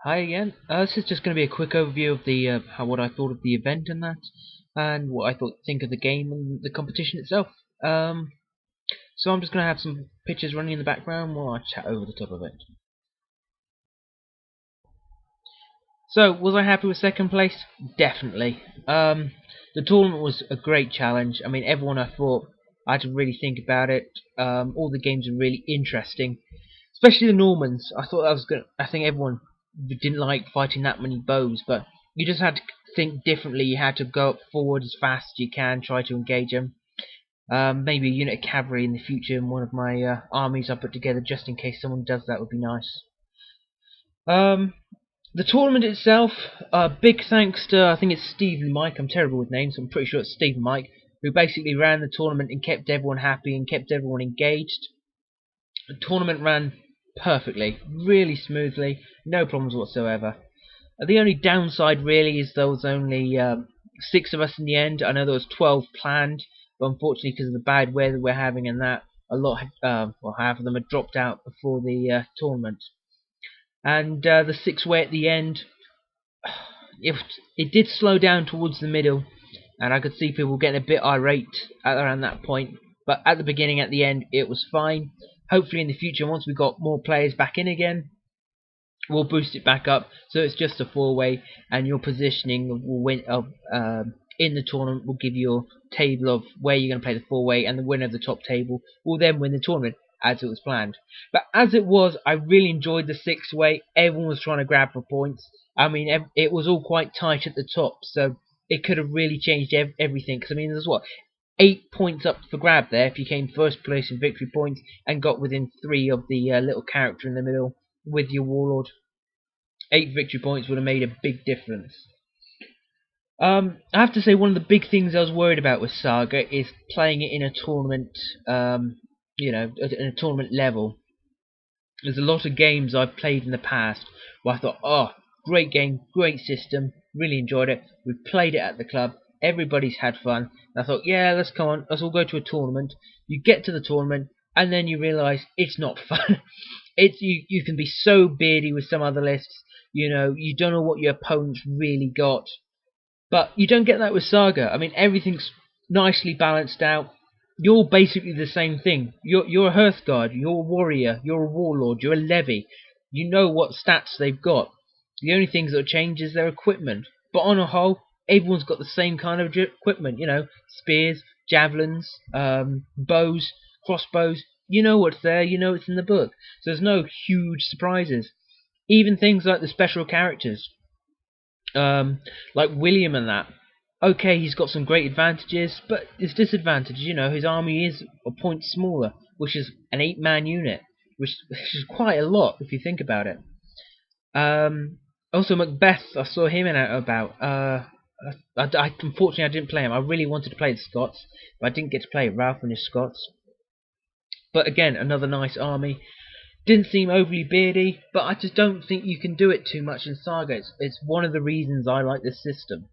Hi again. This is just going to be a quick overview of the what I thought of the event and that, and what I think of the game and the competition itself. Um, so I'm just going to have some pictures running in the background while I chat over the top of it. So was I happy with second place? Definitely. The tournament was a great challenge. I mean, everyone I thought I had to really think about it. All the games were really interesting, especially the Normans. I thought that was good. I think everyone didn't like fighting that many bows, but you just had to think differently. You had to go up forward as fast as you can, try to engage them. Maybe a unit of cavalry in the future in one of my armies I put together, just in case someone does that, would be nice. Um, the tournament itself, big thanks to, I think it's Steve and Mike. I'm terrible with names, so I'm pretty sure it's Steve and Mike, who basically ran the tournament and kept everyone happy and kept everyone engaged. The tournament ran perfectly, really smoothly, no problems whatsoever. The only downside really is there was only 6 of us in the end. I know there was 12 planned, but unfortunately because of the bad weather we're having and that, a lot, well, half of them had dropped out before the tournament. And the 6-way at the end, it, it did slow down towards the middle, and I could see people getting a bit irate around that point. But at the beginning, at the end, it was fine. Hopefully, in the future, once we got more players back in again, we'll boost it back up so it's just a 4-way, and your positioning will win in the tournament will give you a table of where you're going to play the 4-way, and the winner of the top table will then win the tournament as it was planned. But as it was, I really enjoyed the 6-way. Everyone was trying to grab for points. I mean, it was all quite tight at the top, so it could have really changed everything. Because I mean, there's what 8 points up for grab there if you came first place in victory points and got within 3 of the little character in the middle with your warlord. 8 victory points would have made a big difference. I have to say, one of the big things I was worried about with Saga is playing it in a tournament, in a tournament level. There's a lot of games I've played in the past where I thought, oh, great game, great system, really enjoyed it. We've played it at the club, everybody's had fun. And I thought, yeah, let's come on, let's all go to a tournament. You get to the tournament, and then you realise it's not fun. You can be so beardy with some other lists. You don't know what your opponents really got. But you don't get that with Saga. I mean, everything's nicely balanced out. You're basically the same thing. You're a Hearthguard, you're a warrior, you're a warlord, you're a levy. You know what stats they've got. The only things that change is their equipment. But on a whole, everyone's got the same kind of equipment. Spears, javelins, bows, crossbows. You know what's there. You know it's in the book. So there's no huge surprises. Even things like the special characters, like William and that. Okay, he's got some great advantages, but his disadvantage, his army is a point smaller, which is an 8-man unit, which is quite a lot if you think about it. Also, Macbeth, I saw him in out about. Unfortunately, I didn't play him. I really wanted to play the Scots, but I didn't get to play Ralph and his Scots. But again, another nice army. Didn't seem overly beardy, but I just don't think you can do it too much in Saga. It's one of the reasons I like this system.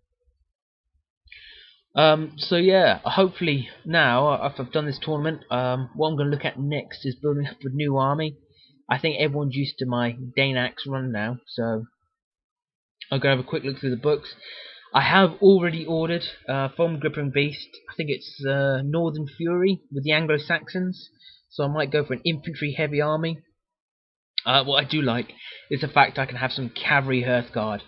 So yeah, hopefully now, after I've done this tournament, what I'm going to look at next is building up a new army. I think everyone's used to my Danax run now, so I'll go have a quick look through the books. I have already ordered from Gripping Beast, I think it's Northern Fury with the Anglo-Saxons, so I might go for an infantry heavy army. What I do like is the fact I can have some cavalry Hearthguard,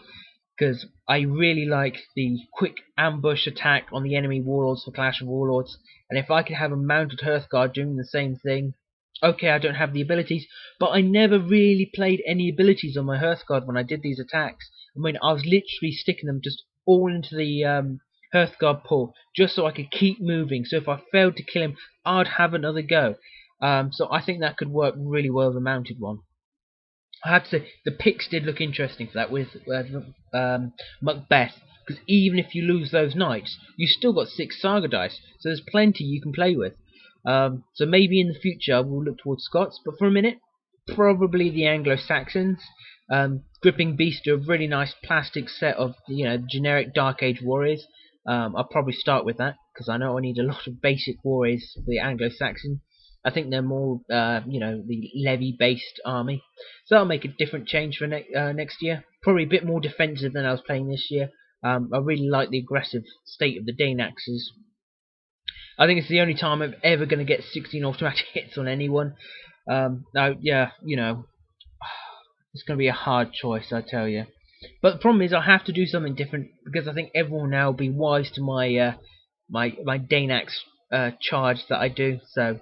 because I really like the quick ambush attack on the enemy warlords for Clash of Warlords, and if I could have a mounted Hearthguard doing the same thing. Okay, I don't have the abilities, but I never really played any abilities on my Hearthguard when I did these attacks. I mean, I was literally sticking them just all into the Hearthguard pool, just so I could keep moving, so if I failed to kill him, I'd have another go. So I think that could work really well as a mounted one. I have to say, the picks did look interesting for that with Macbeth, because even if you lose those knights, you still got 6 Saga dice, so there's plenty you can play with. So maybe in the future we'll look towards Scots, but for a minute, probably the Anglo-Saxons. Gripping Beast are a really nice plastic set of generic Dark Age warriors. I'll probably start with that, because I know I need a lot of basic warriors for the Anglo-Saxon. I think they're more, the levy-based army. So that'll make a different change for next year. Probably a bit more defensive than I was playing this year. I really like the aggressive state of the Danaxes. I think it's the only time I'm ever going to get 16 automatic hits on anyone. Yeah, it's going to be a hard choice, I tell you. But the problem is I have to do something different because I think everyone now will be wise to my my Danax charge that I do. So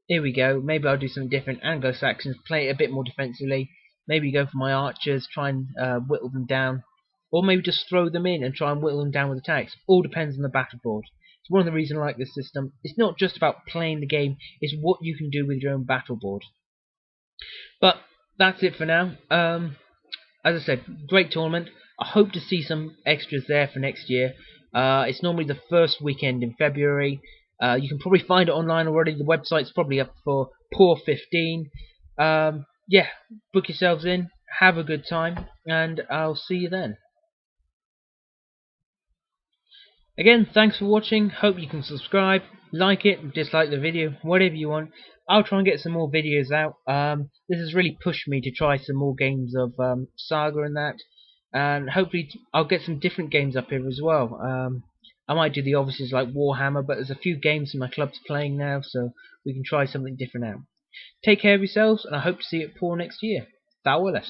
here we go. Maybe I'll do something different. Anglo-Saxons play it a bit more defensively. Maybe go for my archers, try and whittle them down, or maybe just throw them in and try and whittle them down with attacks. All depends on the battle board. It's one of the reasons I like this system. It's not just about playing the game; it's what you can do with your own battle board. But that's it for now. As I said, great tournament. I hope to see some extras there for next year. It's normally the first weekend in February. You can probably find it online already. The website's probably up for PAW'15. Yeah, book yourselves in. Have a good time, and I'll see you then. Again, thanks for watching. Hope you can subscribe, like it, dislike the video, whatever you want. I'll try and get some more videos out. This has really pushed me to try some more games of Saga and that. And hopefully I'll get some different games up here as well. I might do the obvious like Warhammer, but there's a few games in my club's playing now, so we can try something different out. Take care of yourselves, and I hope to see you at PAW next year. PAW'14.